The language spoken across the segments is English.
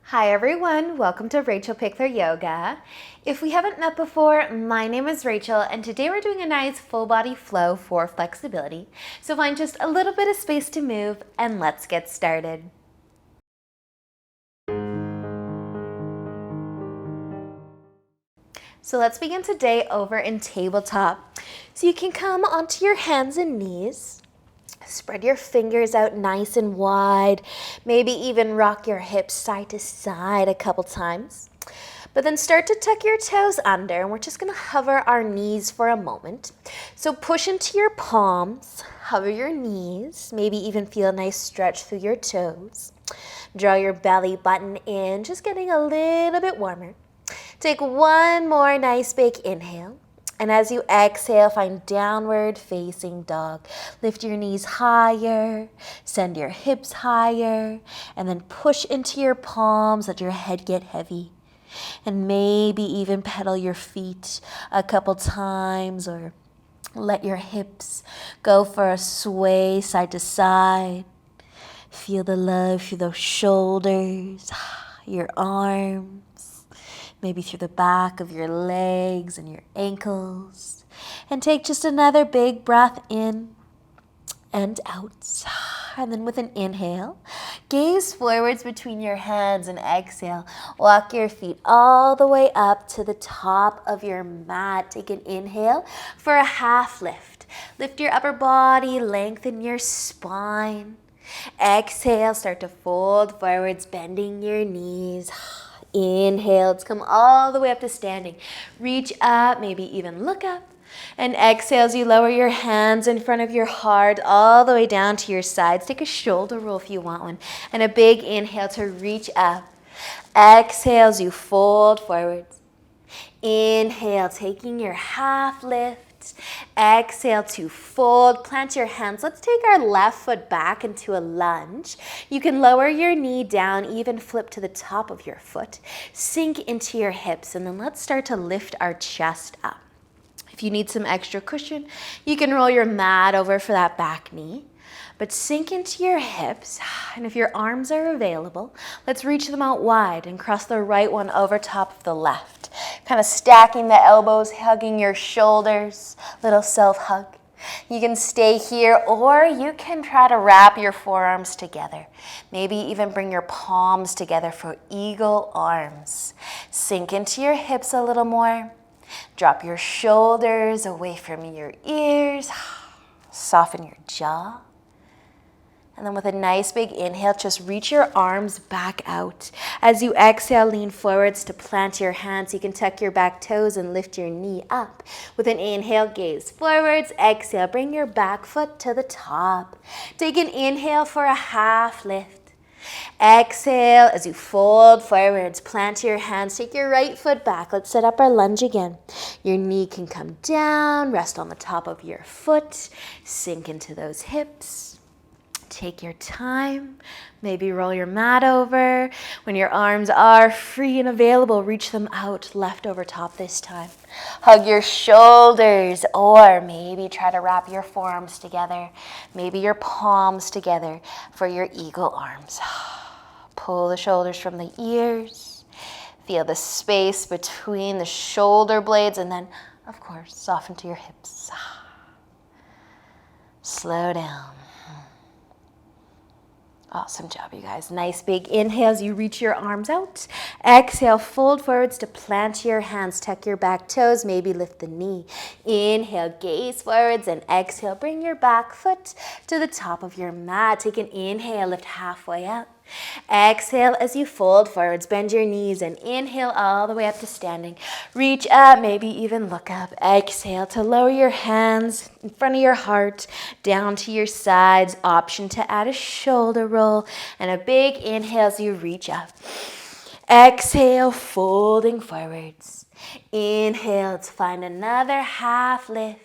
Hi everyone, welcome to Rachel Pichler Yoga. If we haven't met before, my name is Rachel and today we're doing a nice full body flow for flexibility. So find just a little bit of space to move and let's get started. So let's begin today over in tabletop. So you can come onto your hands and knees. Spread your fingers out nice and wide. Maybe even rock your hips side to side a couple times. But then start to tuck your toes under, and we're just going to hover our knees for a moment. So push into your palms, hover your knees, maybe even feel a nice stretch through your toes. Draw your belly button in, just getting a little bit warmer. Take one more nice big inhale. And as you exhale, find downward facing dog. Lift your knees higher, send your hips higher, and then push into your palms, let your head get heavy. And maybe even pedal your feet a couple times or let your hips go for a sway side to side. Feel the love through those shoulders, your arms, maybe through the back of your legs and your ankles. And take just another big breath in and out. And then with an inhale, gaze forwards between your hands and exhale. Walk your feet all the way up to the top of your mat. Take an inhale for a half lift. Lift your upper body, lengthen your spine. Exhale, start to fold forwards, bending your knees. Inhale to come all the way up to standing. Reach up, maybe even look up. And exhale as you lower your hands in front of your heart all the way down to your sides. Take a shoulder roll if you want one. And a big inhale to reach up. Exhale as you fold forwards. Inhale, taking your half lift. Exhale to fold. Plant your hands. Let's take our left foot back into a lunge. You can lower your knee down, even flip to the top of your foot. Sink into your hips, and then let's start to lift our chest up. If you need some extra cushion, you can roll your mat over for that back knee. But sink into your hips, and if your arms are available, let's reach them out wide and cross the right one over top of the left. Kind of stacking the elbows, hugging your shoulders, little self-hug. You can stay here, or you can try to wrap your forearms together. Maybe even bring your palms together for eagle arms. Sink into your hips a little more. Drop your shoulders away from your ears. Soften your jaw. And then with a nice big inhale, just reach your arms back out. As you exhale, lean forwards to plant your hands. You can tuck your back toes and lift your knee up. With an inhale, gaze forwards. Exhale, bring your back foot to the top. Take an inhale for a half lift. Exhale as you fold forwards, plant your hands, take your right foot back. Let's set up our lunge again. Your knee can come down, rest on the top of your foot, sink into those hips. Take your time, maybe roll your mat over. When your arms are free and available, reach them out, left over top this time. Hug your shoulders, or maybe try to wrap your forearms together, maybe your palms together for your eagle arms. Pull the shoulders from the ears. Feel the space between the shoulder blades, and then, of course, soften to your hips. Slow down. Awesome job, you guys. Nice big inhale as you reach your arms out. Exhale, fold forwards to plant your hands. Tuck your back toes, maybe lift the knee. Inhale, gaze forwards, and exhale, bring your back foot to the top of your mat. Take an inhale, lift halfway up. Exhale as you fold forwards, bend your knees, and inhale all the way up to standing. Reach up, maybe even look up. Exhale to lower your hands in front of your heart, down to your sides. Option to add a shoulder roll, and a big inhale as you reach up. Exhale, folding forwards. Inhale to find another half lift.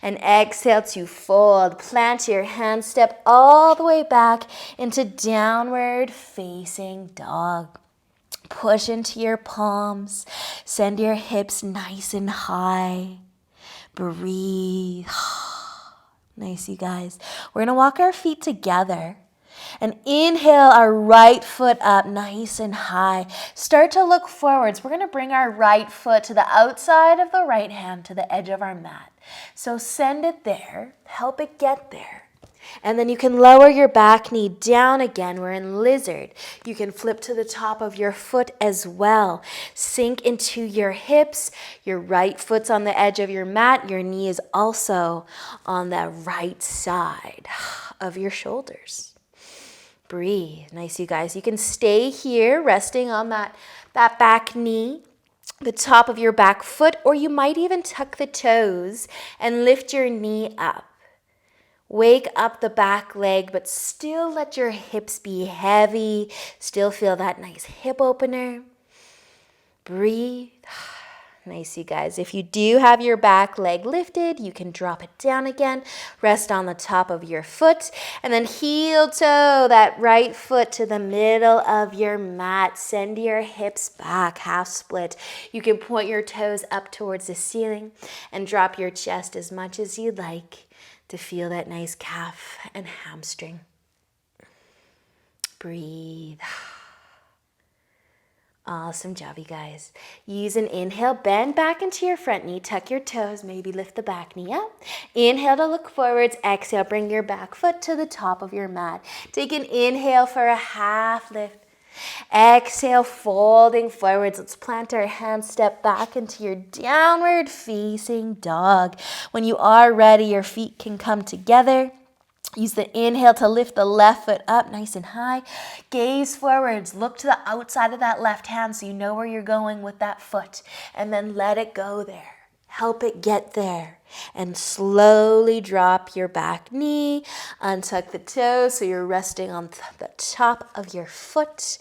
And exhale to fold. Plant your hands, step all the way back into downward facing dog. Push into your palms. Send your hips nice and high. Breathe. Nice, you guys. We're going to walk our feet together. And inhale our right foot up nice and high. Start to look forwards. We're going to bring our right foot to the outside of the right hand to the edge of our mat. So send it there. Help it get there. And then you can lower your back knee down again. We're in lizard. You can flip to the top of your foot as well. Sink into your hips. Your right foot's on the edge of your mat. Your knee is also on the right side of your shoulders. Breathe. Nice, you guys. You can stay here resting on that back knee, the top of your back foot, or you might even tuck the toes and lift your knee up. Wake up the back leg, but still let your hips be heavy. Still feel that nice hip opener. Breathe. Nice, you guys. If you do have your back leg lifted, you can drop it down again. Rest on the top of your foot. And then heel toe that right foot to the middle of your mat. Send your hips back, half split. You can point your toes up towards the ceiling and drop your chest as much as you'd like to feel that nice calf and hamstring. Breathe. Awesome job, you guys. Use an inhale, bend back into your front knee, tuck your toes, maybe lift the back knee up. Inhale to look forwards, exhale, bring your back foot to the top of your mat. Take an inhale for a half lift. Exhale, folding forwards. Let's plant our hands, step back into your downward facing dog. When you are ready, your feet can come together. Use the inhale to lift the left foot up nice and high. Gaze forwards. Look to the outside of that left hand so you know where you're going with that foot. And then let it go there. Help it get there. And slowly drop your back knee. Untuck the toes so you're resting on the top of your foot.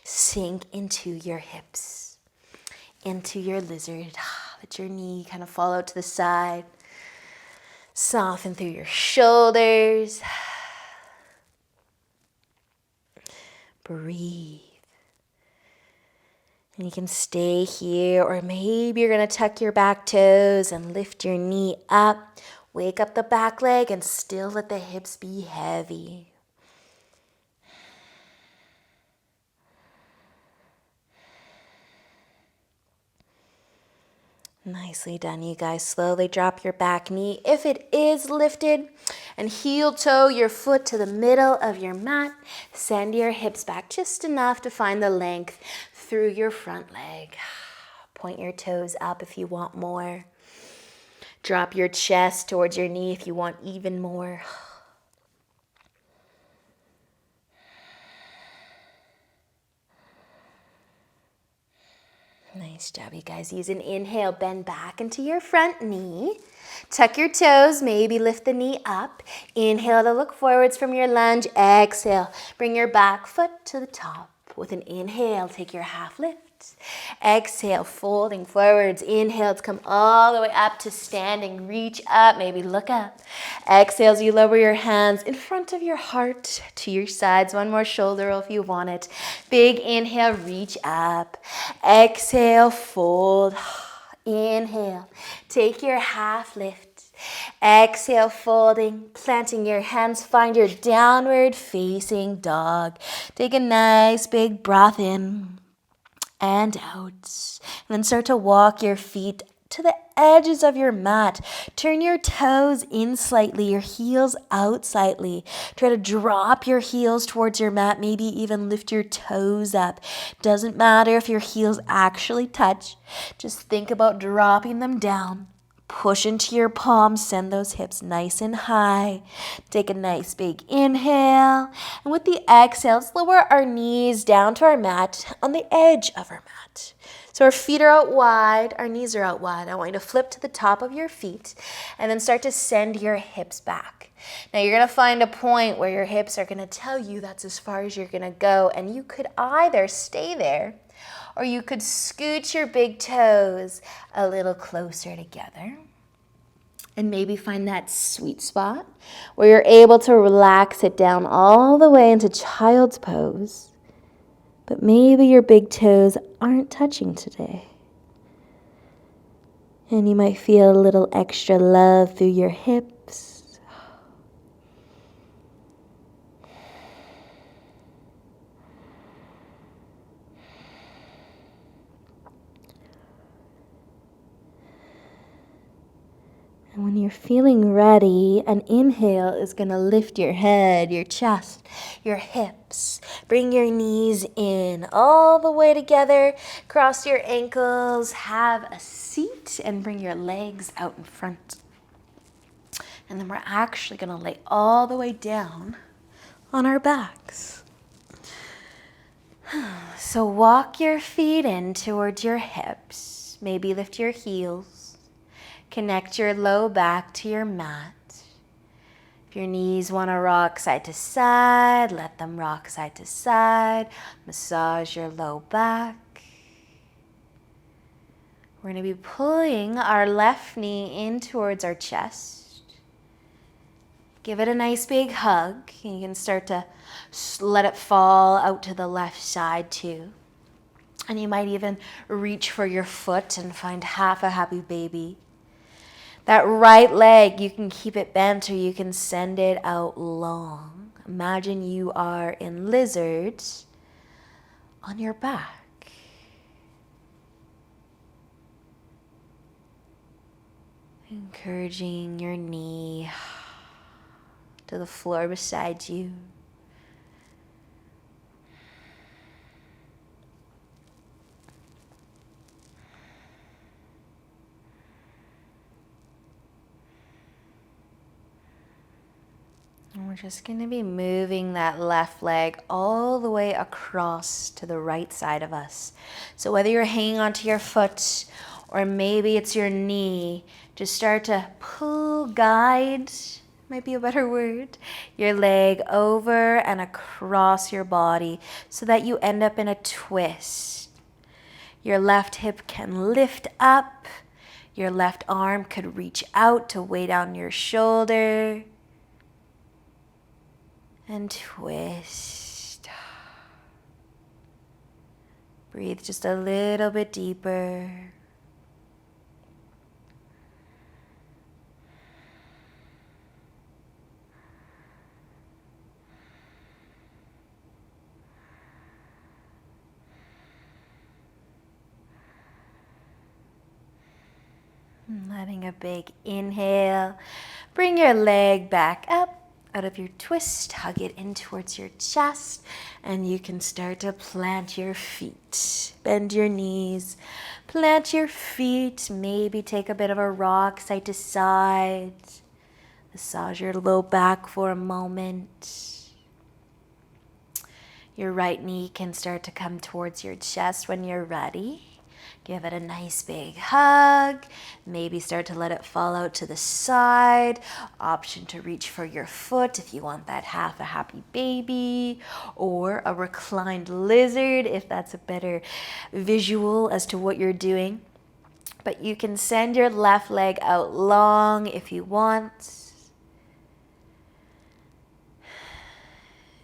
Sink into your hips. Into your lizard. Let your knee kind of fall out to the side. Soften through your shoulders. Breathe. And you can stay here, or maybe you're going to tuck your back toes and lift your knee up. Wake up the back leg and still let the hips be heavy. Nicely done, you guys. Slowly drop your back knee if it is lifted, and heel toe your foot to the middle of your mat. Send your hips back just enough to find the length through your front leg. Point your toes up if you want more. Drop your chest towards your knee if you want even more. Nice job, you guys. Use an inhale, bend back into your front knee. Tuck your toes, maybe lift the knee up. Inhale to look forwards from your lunge. Exhale, bring your back foot to the top. With an inhale, take your half lift. Exhale, folding forwards. Inhale to come all the way up to standing. Reach up, maybe look up. Exhale as you lower your hands in front of your heart to your sides. One more shoulder roll if you want it. Big inhale, reach up. Exhale, fold. Inhale, take your half lift. Exhale, folding, planting your hands, find your downward facing dog. Take a nice big breath in and out. And then start to walk your feet to the edges of your mat. Turn your toes in slightly, your heels out slightly. Try to drop your heels towards your mat, maybe even lift your toes up. Doesn't matter if your heels actually touch. Just think about dropping them down. Push into your palms, send those hips nice and high. Take a nice big inhale. And with the exhale, let's lower our knees down to our mat on the edge of our mat. So our feet are out wide, our knees are out wide. I want you to flip to the top of your feet and then start to send your hips back. Now you're going to find a point where your hips are going to tell you that's as far as you're going to go, and you could either stay there or you could scoot your big toes a little closer together and maybe find that sweet spot where you're able to relax it down all the way into child's pose. But maybe your big toes aren't touching today. And you might feel a little extra love through your hips. And when you're feeling ready, an inhale is going to lift your head, your chest, your hips. Bring your knees in all the way together. Cross your ankles, have a seat, and bring your legs out in front. And then we're actually going to lay all the way down on our backs. So walk your feet in towards your hips. Maybe lift your heels. Connect your low back to your mat. If your knees want to rock side to side, let them rock side to side. Massage your low back. We're going to be pulling our left knee in towards our chest. Give it a nice big hug. You can start to let it fall out to the left side too. And you might even reach for your foot and find half a happy baby. That right leg, you can keep it bent or you can send it out long. Imagine you are in lizard on your back. Encouraging your knee to the floor beside you. And we're just going to be moving that left leg all the way across to the right side of us. So whether you're hanging onto your foot or maybe it's your knee, just start to pull, guide, might be a better word, your leg over and across your body so that you end up in a twist. Your left hip can lift up. Your left arm could reach out to weigh down your shoulder. And twist. Breathe just a little bit deeper. Letting a big inhale. Bring your leg back up out of your twist. Hug it in towards your chest. And you can start to plant your feet. Bend your knees. Plant your feet. Maybe take a bit of a rock side to side. Massage your low back for a moment. Your right knee can start to come towards your chest when you're ready. Give it a nice big hug. Maybe start to let it fall out to the side. Option to reach for your foot if you want that half a happy baby, or a reclined lizard if that's a better visual as to what you're doing. But you can send your left leg out long if you want.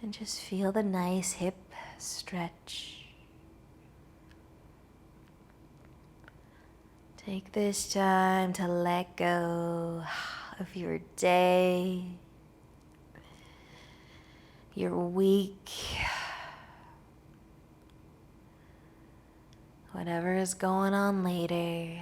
And just feel the nice hip stretch. Take this time to let go of your day, your week, whatever is going on later.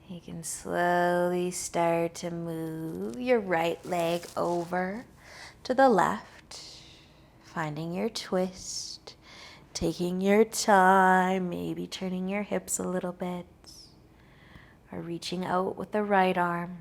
You can slowly start to move your right leg over to the left. Finding your twist, taking your time, maybe turning your hips a little bit, or reaching out with the right arm.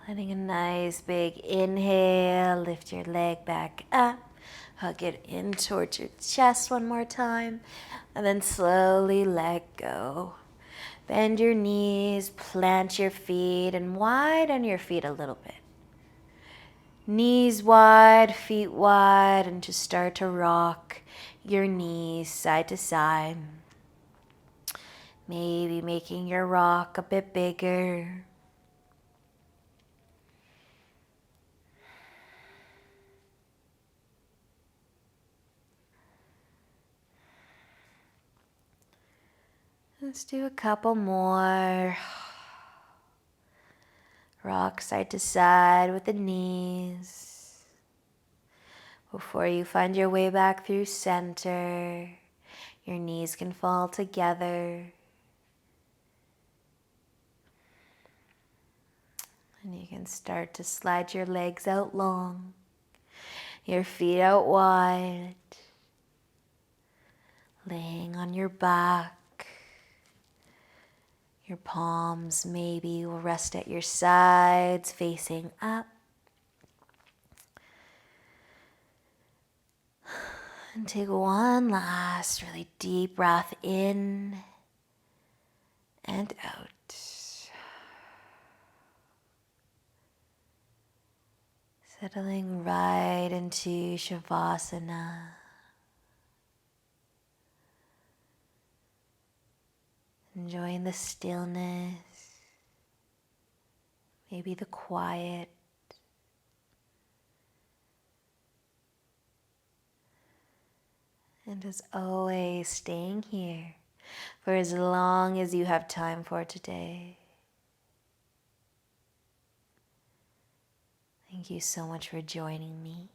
Letting a nice big inhale, lift your leg back up, hug it in towards your chest one more time, and then slowly let go. Bend your knees, plant your feet, and widen your feet a little bit. Knees wide, feet wide, and just start to rock your knees side to side. Maybe making your rock a bit bigger. Let's do a couple more. Rock side to side with the knees. Before you find your way back through center, your knees can fall together. And you can start to slide your legs out long, your feet out wide, laying on your back. Your palms maybe will rest at your sides, facing up. And take one last really deep breath in and out. Settling right into Shavasana. Enjoying the stillness, maybe the quiet. And as always, staying here for as long as you have time for today. Thank you so much for joining me.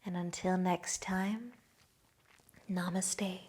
And until next time, namaste.